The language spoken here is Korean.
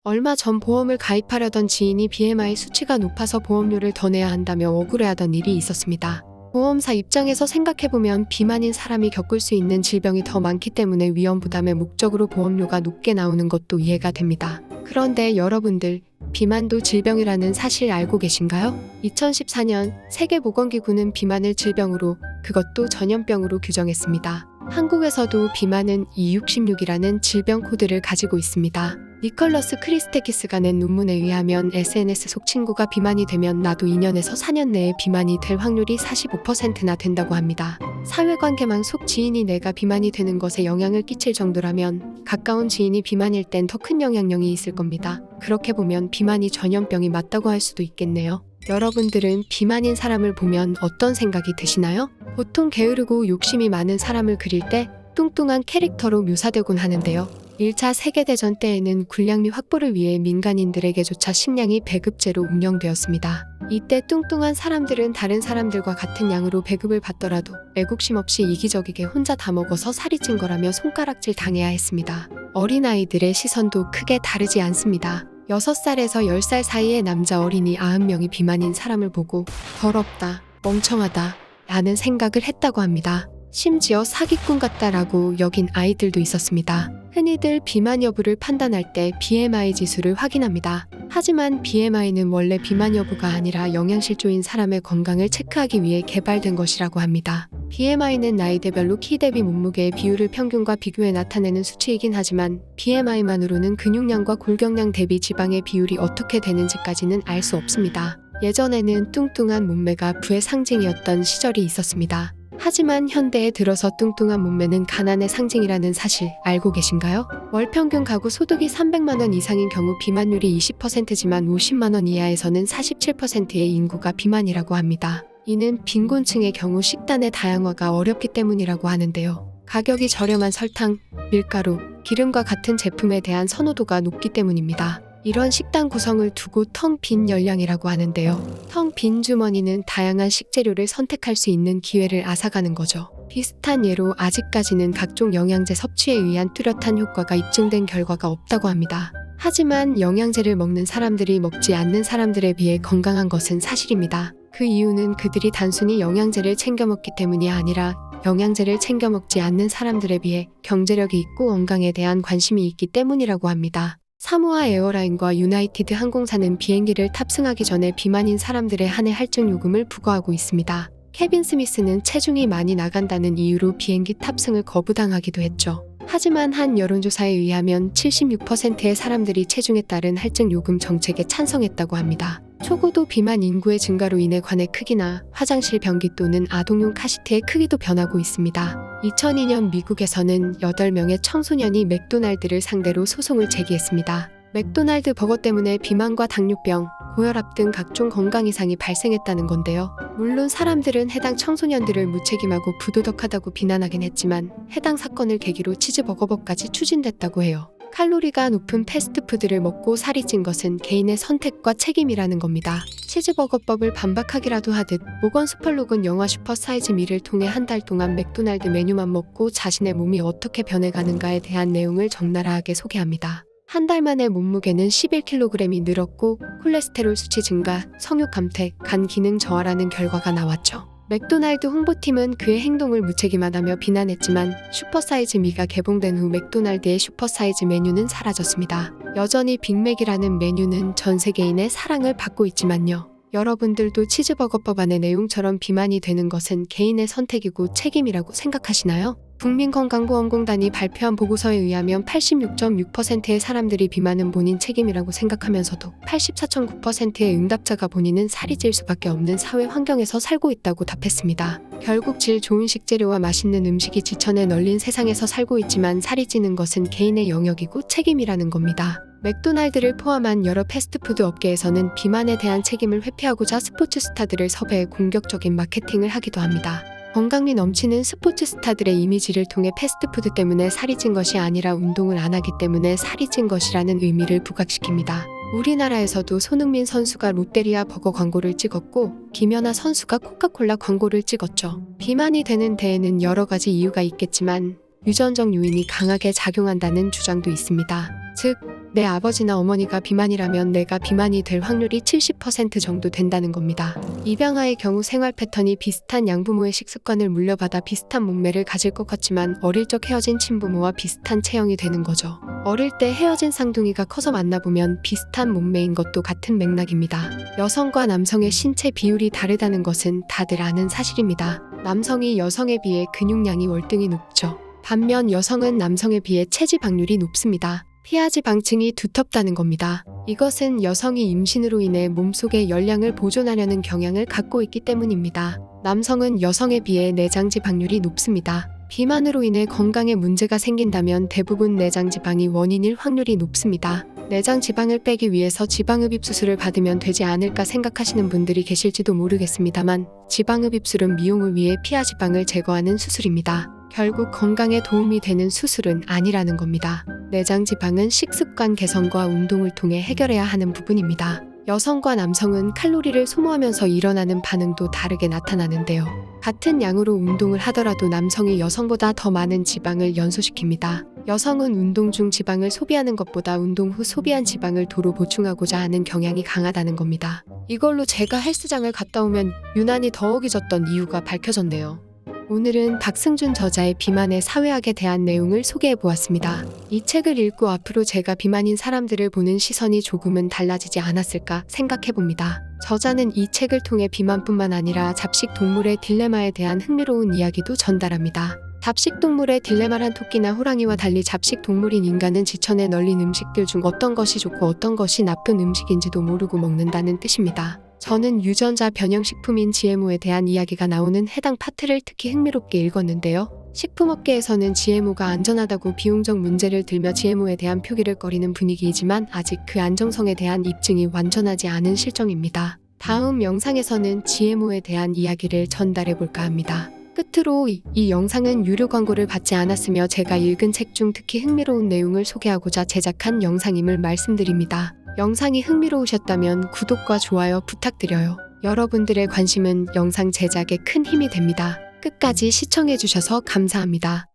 얼마 전 보험을 가입하려던 지인이 BMI 수치가 높아서 보험료를 더 내야 한다며 억울해하던 일이 있었습니다. 보험사 입장에서 생각해보면 비만인 사람이 겪을 수 있는 질병이 더 많기 때문에 위험 부담의 목적으로 보험료가 높게 나오는 것도 이해가 됩니다. 그런데 여러분들, 비만도 질병이라는 사실 알고 계신가요? 2014년 세계보건기구는 비만을 질병으로, 그것도 전염병으로 규정했습니다. 한국에서도 비만은 E66이라는 질병 코드를 가지고 있습니다. 니컬러스 크리스테키스가 낸 논문에 의하면 SNS 속 친구가 비만이 되면 나도 2년에서 4년 내에 비만이 될 확률이 45%나 된다고 합니다. 사회관계망 속 지인이 내가 비만이 되는 것에 영향을 끼칠 정도라면 가까운 지인이 비만일 땐 더 큰 영향력이 있을 겁니다. 그렇게 보면 비만이 전염병이 맞다고 할 수도 있겠네요. 여러분들은 비만인 사람을 보면 어떤 생각이 드시나요? 보통 게으르고 욕심이 많은 사람을 그릴 때 뚱뚱한 캐릭터로 묘사되곤 하는데요. 1차 세계대전 때에는 군량미 확보를 위해 민간인들에게조차 식량이 배급제로 운영되었습니다. 이때 뚱뚱한 사람들은 다른 사람들과 같은 양으로 배급을 받더라도 애국심 없이 이기적이게 혼자 다 먹어서 살이 찐 거라며 손가락질 당해야 했습니다. 어린아이들의 시선도 크게 다르지 않습니다. 6살에서 10살 사이의 남자 어린이 90명이 비만인 사람을 보고 더럽다, 멍청하다 라는 생각을 했다고 합니다. 심지어 사기꾼 같다라고 여긴 아이들도 있었습니다. 흔히들 비만 여부를 판단할 때 BMI 지수를 확인합니다. 하지만 BMI는 원래 비만 여부가 아니라 영양실조인 사람의 건강을 체크하기 위해 개발된 것이라고 합니다. BMI는 나이대별로 키 대비 몸무게의 비율을 평균과 비교해 나타내는 수치이긴 하지만 BMI만으로는 근육량과 골격량 대비 지방의 비율이 어떻게 되는지까지는 알 수 없습니다. 예전에는 뚱뚱한 몸매가 부의 상징이었던 시절이 있었습니다. 하지만 현대에 들어서 뚱뚱한 몸매는 가난의 상징이라는 사실 알고 계신가요? 월 평균 가구 소득이 300만 원 이상인 경우 비만율이 20%지만 50만 원 이하에서는 47%의 인구가 비만이라고 합니다. 이는 빈곤층의 경우 식단의 다양화가 어렵기 때문이라고 하는데요. 가격이 저렴한 설탕, 밀가루, 기름과 같은 제품에 대한 선호도가 높기 때문입니다. 이런 식단 구성을 두고 텅 빈 열량이라고 하는데요. 텅 빈 주머니는 다양한 식재료를 선택할 수 있는 기회를 앗아가는 거죠. 비슷한 예로 아직까지는 각종 영양제 섭취에 의한 뚜렷한 효과가 입증된 결과가 없다고 합니다. 하지만 영양제를 먹는 사람들이 먹지 않는 사람들에 비해 건강한 것은 사실입니다. 그 이유는 그들이 단순히 영양제를 챙겨 먹기 때문이 아니라 영양제를 챙겨 먹지 않는 사람들에 비해 경제력이 있고 건강에 대한 관심이 있기 때문이라고 합니다. 사모아 에어라인과 유나이티드 항공사는 비행기를 탑승하기 전에 비만인 사람들의 한 해 할증 요금을 부과하고 있습니다. 케빈 스미스는 체중이 많이 나간다는 이유로 비행기 탑승을 거부당하기도 했죠. 하지만 한 여론조사에 의하면 76%의 사람들이 체중에 따른 할증 요금 정책에 찬성했다고 합니다. 초고도 비만 인구의 증가로 인해 관의 크기나 화장실 변기 또는 아동용 카시트의 크기도 변하고 있습니다. 2002년 미국에서는 8명의 청소년이 맥도날드를 상대로 소송을 제기했습니다. 맥도날드 버거 때문에 비만과 당뇨병, 고혈압 등 각종 건강 이상이 발생했다는 건데요. 물론 사람들은 해당 청소년들을 무책임하고 부도덕하다고 비난하긴 했지만 해당 사건을 계기로 치즈버거법까지 추진됐다고 해요. 칼로리가 높은 패스트푸드를 먹고 살이 찐 것은 개인의 선택과 책임이라는 겁니다. 치즈버거법을 반박하기라도 하듯 모건 스펄록은 영화 슈퍼사이즈 미를 통해 한 달 동안 맥도날드 메뉴만 먹고 자신의 몸이 어떻게 변해가는가에 대한 내용을 적나라하게 소개합니다. 한 달 만에 몸무게는 11kg이 늘었고 콜레스테롤 수치 증가, 성욕 감퇴, 간 기능 저하라는 결과가 나왔죠. 맥도날드 홍보팀은 그의 행동을 무책임하다며 비난했지만 슈퍼사이즈 미가 개봉된 후 맥도날드의 슈퍼사이즈 메뉴는 사라졌습니다. 여전히 빅맥이라는 메뉴는 전 세계인의 사랑을 받고 있지만요. 여러분들도 치즈버거법 안의 내용처럼 비만이 되는 것은 개인의 선택이고 책임이라고 생각하시나요? 국민건강보험공단이 발표한 보고서에 의하면 86.6%의 사람들이 비만은 본인 책임이라고 생각하면서도 84.9%의 응답자가 본인은 살이 찔 수밖에 없는 사회 환경에서 살고 있다고 답했습니다. 결국 질 좋은 식재료와 맛있는 음식이 지천에 널린 세상에서 살고 있지만 살이 찌는 것은 개인의 영역이고 책임이라는 겁니다. 맥도날드를 포함한 여러 패스트푸드 업계에서는 비만에 대한 책임을 회피하고자 스포츠 스타들을 섭외해 공격적인 마케팅을 하기도 합니다. 건강미 넘치는 스포츠 스타들의 이미지를 통해 패스트푸드 때문에 살이 찐 것이 아니라 운동을 안 하기 때문에 살이 찐 것이라는 의미를 부각시킵니다. 우리나라에서도 손흥민 선수가 롯데리아 버거 광고를 찍었고 김연아 선수가 코카콜라 광고를 찍었죠. 비만이 되는 데에는 여러 가지 이유가 있겠지만 유전적 요인이 강하게 작용한다는 주장도 있습니다. 즉 내 아버지나 어머니가 비만이라면 내가 비만이 될 확률이 70% 정도 된다는 겁니다. 입양아의 경우 생활 패턴이 비슷한 양부모의 식습관을 물려받아 비슷한 몸매를 가질 것 같지만 어릴 적 헤어진 친부모와 비슷한 체형이 되는 거죠. 어릴 때 헤어진 쌍둥이가 커서 만나보면 비슷한 몸매인 것도 같은 맥락입니다. 여성과 남성의 신체 비율이 다르다는 것은 다들 아는 사실입니다. 남성이 여성에 비해 근육량이 월등히 높죠. 반면 여성은 남성에 비해 체지방률이 높습니다. 피하지방층이 두텁다는 겁니다. 이것은 여성이 임신으로 인해 몸속의 열량을 보존하려는 경향을 갖고 있기 때문입니다. 남성은 여성에 비해 내장지방률이 높습니다. 비만으로 인해 건강에 문제가 생긴다면 대부분 내장지방이 원인일 확률이 높습니다. 내장지방을 빼기 위해서 지방흡입 수술을 받으면 되지 않을까 생각하시는 분들이 계실지도 모르겠습니다만 지방흡입술은 미용을 위해 피하지방을 제거하는 수술입니다. 결국 건강에 도움이 되는 수술은 아니라는 겁니다. 내장지방은 식습관 개선과 운동을 통해 해결해야 하는 부분입니다. 여성과 남성은 칼로리를 소모하면서 일어나는 반응도 다르게 나타나는데요. 같은 양으로 운동을 하더라도 남성이 여성보다 더 많은 지방을 연소시킵니다. 여성은 운동 중 지방을 소비하는 것보다 운동 후 소비한 지방을 도로 보충하고자 하는 경향이 강하다는 겁니다. 이걸로 제가 헬스장을 갔다 오면 유난히 더욱이졌던 이유가 밝혀졌네요. 오늘은 박승준 저자의 비만의 사회학에 대한 내용을 소개해보았습니다. 이 책을 읽고 앞으로 제가 비만인 사람들을 보는 시선이 조금은 달라지지 않았을까 생각해봅니다. 저자는 이 책을 통해 비만뿐만 아니라 잡식 동물의 딜레마에 대한 흥미로운 이야기도 전달합니다. 잡식 동물의 딜레마란 토끼나 호랑이와 달리 잡식 동물인 인간은 지천에 널린 음식들 중 어떤 것이 좋고 어떤 것이 나쁜 음식인지도 모르고 먹는다는 뜻입니다. 저는 유전자 변형식품인 GMO에 대한 이야기가 나오는 해당 파트를 특히 흥미롭게 읽었는데요. 식품업계에서는 GMO가 안전하다고 비용적 문제를 들며 GMO에 대한 표기를 꺼리는 분위기이지만 아직 그 안정성에 대한 입증이 완전하지 않은 실정입니다. 다음 영상에서는 GMO에 대한 이야기를 전달해볼까 합니다. 끝으로 이 영상은 유료 광고를 받지 않았으며 제가 읽은 책 중 특히 흥미로운 내용을 소개하고자 제작한 영상임을 말씀드립니다. 영상이 흥미로우셨다면 구독과 좋아요 부탁드려요. 여러분들의 관심은 영상 제작에 큰 힘이 됩니다. 끝까지 시청해주셔서 감사합니다.